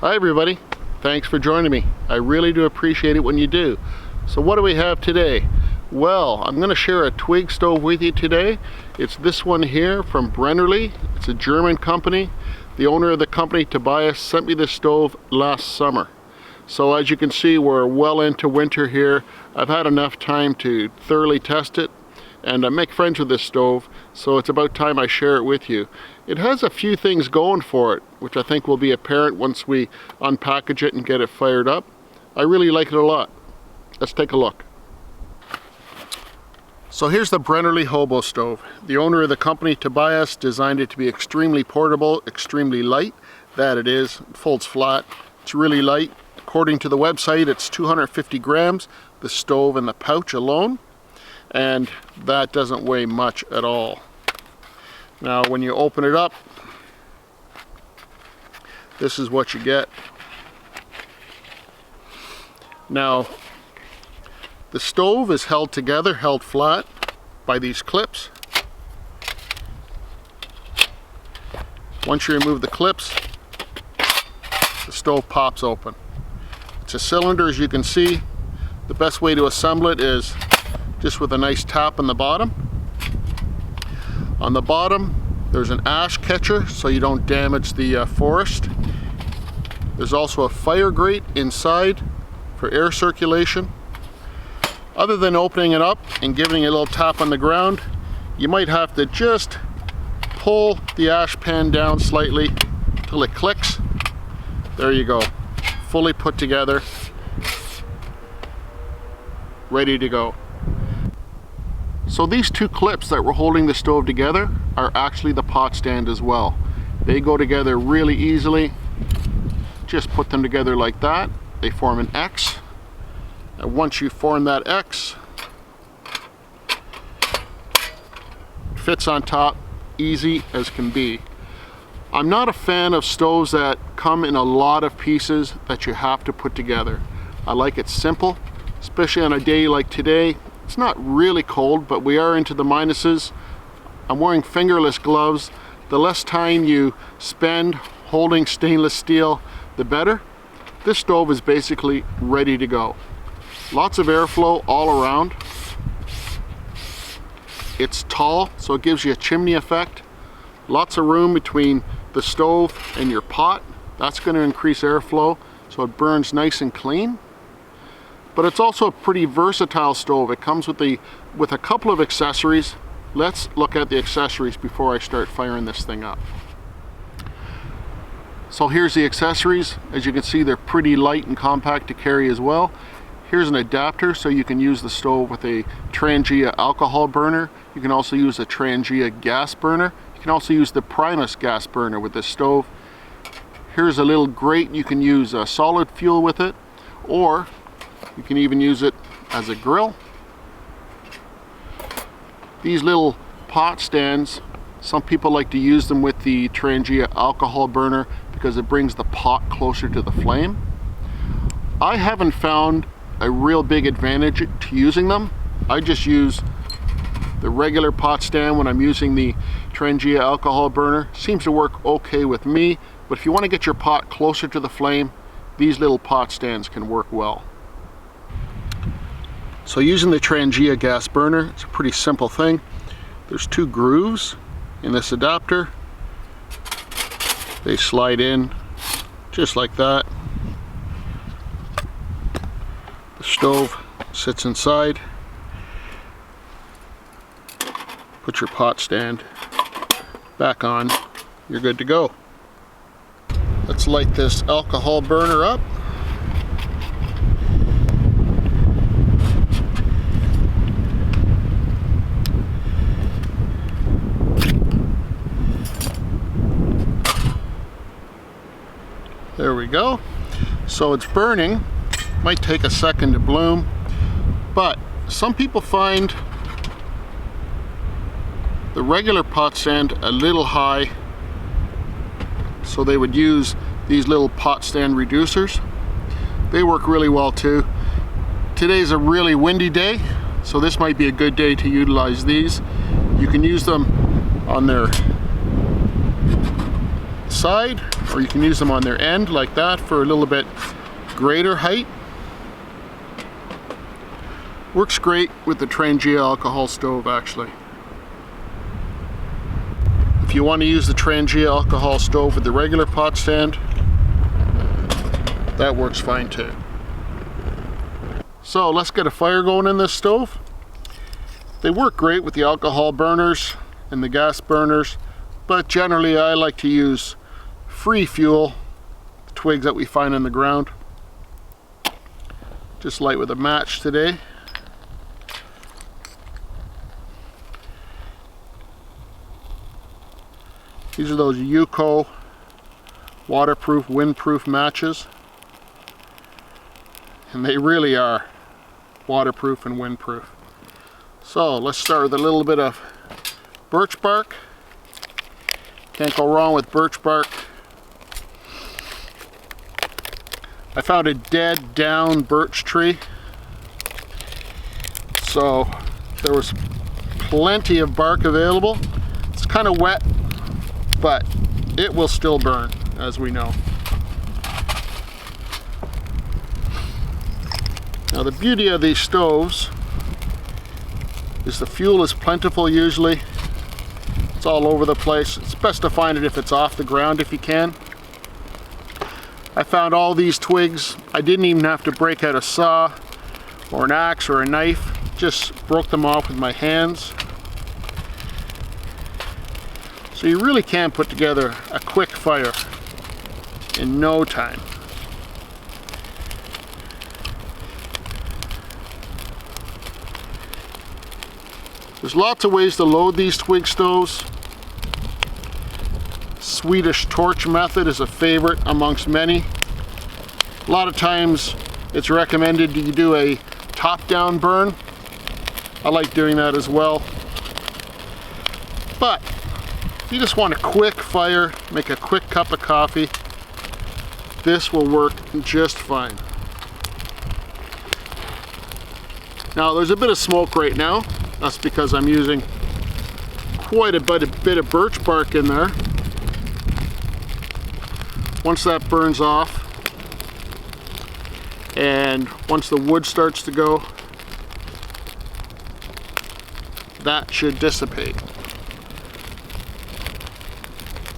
Hi everybody, thanks for joining me. I really do appreciate it when you do. So what do we have today? Well, I'm going to share a Twig stove with you today. It's this one here from Brennerle. It's a German company. The owner of the company, Tobias, sent me this stove last summer. So as you can see, we're well into winter here. I've had enough time to thoroughly test it and make friends with this stove, so it's about time I share it with you. It has a few things going for it, which I think will be apparent once we unpackage it and get it fired up. I really like it a lot. Let's take a look. So here's the Brennerle Hobo stove. The owner of the company, Tobias, designed it to be extremely portable, extremely light. That it is. It folds flat. It's really light. According to the website, it's 250 grams, the stove and the pouch alone. And that doesn't weigh much at all. Now when you open it up, this is what you get. Now the stove is held together, held flat by these clips. Once you remove the clips, the stove pops open. It's a cylinder, as you can see. The best way to assemble it is just with a nice tap on the bottom. On the bottom, there's an ash catcher so you don't damage the forest. There's also a fire grate inside for air circulation. Other than opening it up and giving it a little tap on the ground, you might have to just pull the ash pan down slightly till it clicks. There you go, fully put together, ready to go. So these two clips that were holding the stove together are actually the pot stand as well. They go together really easily. Just put them together like that. They form an X. And once you form that X, it fits on top, easy as can be. I'm not a fan of stoves that come in a lot of pieces that you have to put together. I like it simple, especially on a day like today. It's not really cold, but we are into the minuses. I'm wearing fingerless gloves. The less time you spend holding stainless steel, the better. This stove is basically ready to go. Lots of airflow all around. It's tall, so it gives you a chimney effect. Lots of room between the stove and your pot. That's going to increase airflow, so it burns nice and clean. But it's also a pretty versatile stove. It comes with a couple of accessories. Let's look at the accessories before I start firing this thing up. So here's the accessories. As you can see, they're pretty light and compact to carry as well. Here's an adapter so you can use the stove with a Trangia alcohol burner. You can also use a Trangia gas burner. You can also use the Primus gas burner with this stove. Here's a little grate. You can use solid fuel with it, or you can even use it as a grill. These little pot stands, some people like to use them with the Trangia alcohol burner because it brings the pot closer to the flame. I haven't found a real big advantage to using them. I just use the regular pot stand when I'm using the Trangia alcohol burner. Seems to work okay with me, but if you want to get your pot closer to the flame, these little pot stands can work well. So using the Trangia gas burner, it's a pretty simple thing. There's two grooves in this adapter. They slide in just like that. The stove sits inside. Put your pot stand back on. You're good to go. Let's light this alcohol burner up. There we go. So it's burning. Might take a second to bloom, but some people find the regular pot stand a little high, so they would use these little pot stand reducers. They work really well too. Today's a really windy day, so this might be a good day to utilize these. You can use them on their side or you can use them on their end like that for a little bit greater height. Works great with the Trangia alcohol stove actually. If you want to use the Trangia alcohol stove with the regular pot stand, that works fine too. So let's get a fire going in this stove. They work great with the alcohol burners and the gas burners, but generally I like to use free fuel, twigs that we find in the ground. Just light with a match today. These are those UCO waterproof, windproof matches. And they really are waterproof and windproof. So let's start with a little bit of birch bark. Can't go wrong with birch bark. I found a dead down birch tree. So there was plenty of bark available. It's kind of wet, but it will still burn, as we know. Now the beauty of these stoves is the fuel is plentiful usually. It's all over the place. It's best to find it if it's off the ground if you can. I found all these twigs. I didn't even have to break out a saw or an axe or a knife. Just broke them off with my hands. So you really can put together a quick fire in no time. There's lots of ways to load these twig stoves. Swedish torch method is a favorite amongst many. A lot of times it's recommended you do a top-down burn. I like doing that as well. But if you just want a quick fire, make a quick cup of coffee, this will work just fine. Now there's a bit of smoke right now. That's because I'm using quite a bit of birch bark in there. Once that burns off, and once the wood starts to go, that should dissipate.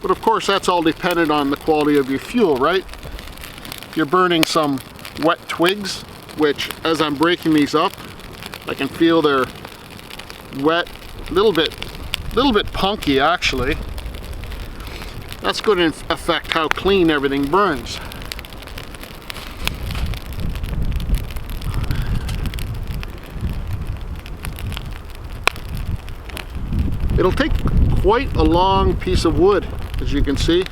But of course that's all dependent on the quality of your fuel, right? If you're burning some wet twigs, which as I'm breaking these up, I can feel they're wet, a little bit punky actually. That's going to affect how clean everything burns. It'll take quite a long piece of wood, as you can see.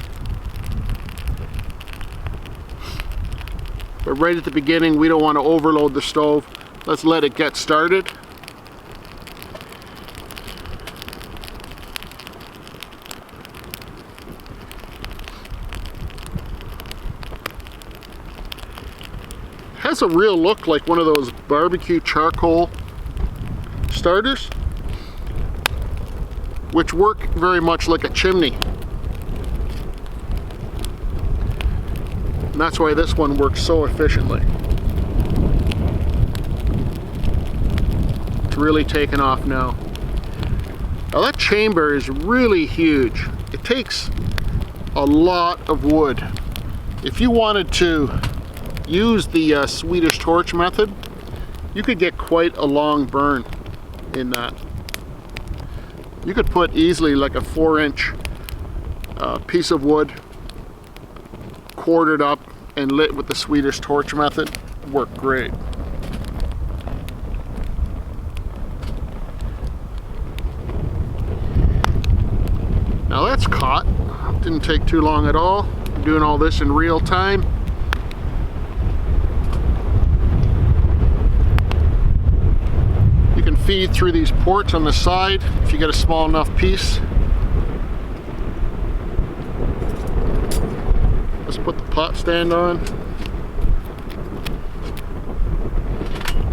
But right at the beginning, we don't want to overload the stove. Let's let it get started. Has a real look like one of those barbecue charcoal starters, which work very much like a chimney. And that's why this one works so efficiently. It's really taken off now. Now that chamber is really huge. It takes a lot of wood. If you wanted to use the Swedish torch method, you could get quite a long burn in that. You could put easily like a 4-inch piece of wood, quartered up and lit with the Swedish torch method. Work great. Now that's caught. Didn't take too long at all. I'm doing all this in real time. You can feed through these ports on the side if you get a small enough piece. Let's put the pot stand on.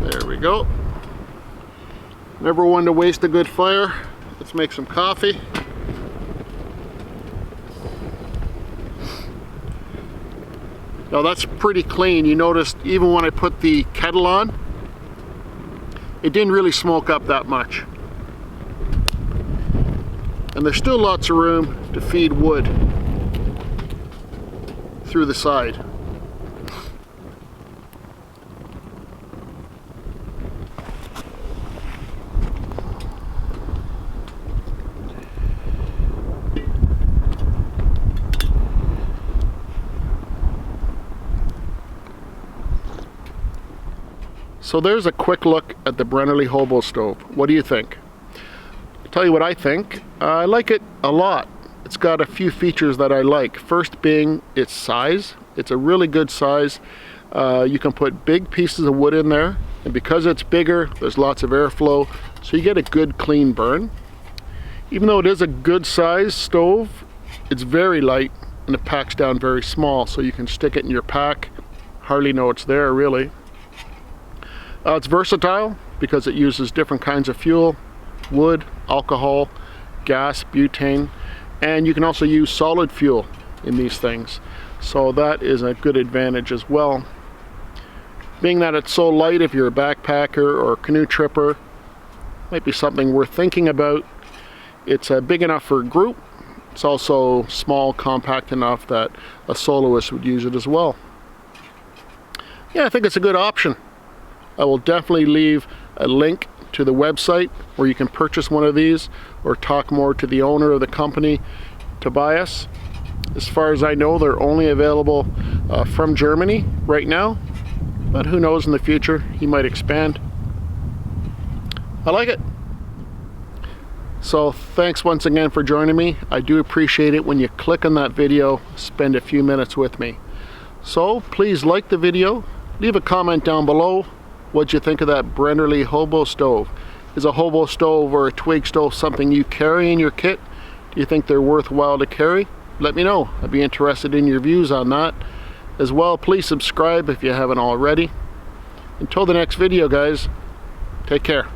There we go. Never one to waste a good fire. Let's make some coffee. Now that's pretty clean. You noticed even when I put the kettle on, it didn't really smoke up that much. And there's still lots of room to feed wood through the side. So there's a quick look at the Brennerle Hobo stove. What do you think? I'll tell you what I think. I like it a lot. It's got a few features that I like. First being its size. It's a really good size. You can put big pieces of wood in there, and because it's bigger, there's lots of airflow, so you get a good clean burn. Even though it is a good size stove, it's very light and it packs down very small, so you can stick it in your pack. Hardly know it's there really. It's versatile because it uses different kinds of fuel, wood, alcohol, gas, butane, and you can also use solid fuel in these things. So that is a good advantage as well. Being that it's so light, if you're a backpacker or a canoe tripper, might be something worth thinking about. It's big enough for a group. It's also small, compact enough that a soloist would use it as well. Yeah, I think it's a good option. I will definitely leave a link to the website where you can purchase one of these or talk more to the owner of the company, Tobias. As far as I know, they're only available from Germany right now, but who knows in the future, he might expand. I like it. So thanks once again for joining me. I do appreciate it when you click on that video, spend a few minutes with me. So please like the video, leave a comment down below. What'd you think of that Brennerle Hobo stove? Is a Hobo stove or a Twig stove something you carry in your kit? Do you think they're worthwhile to carry? Let me know. I'd be interested in your views on that. As well, please subscribe if you haven't already. Until the next video, guys, take care.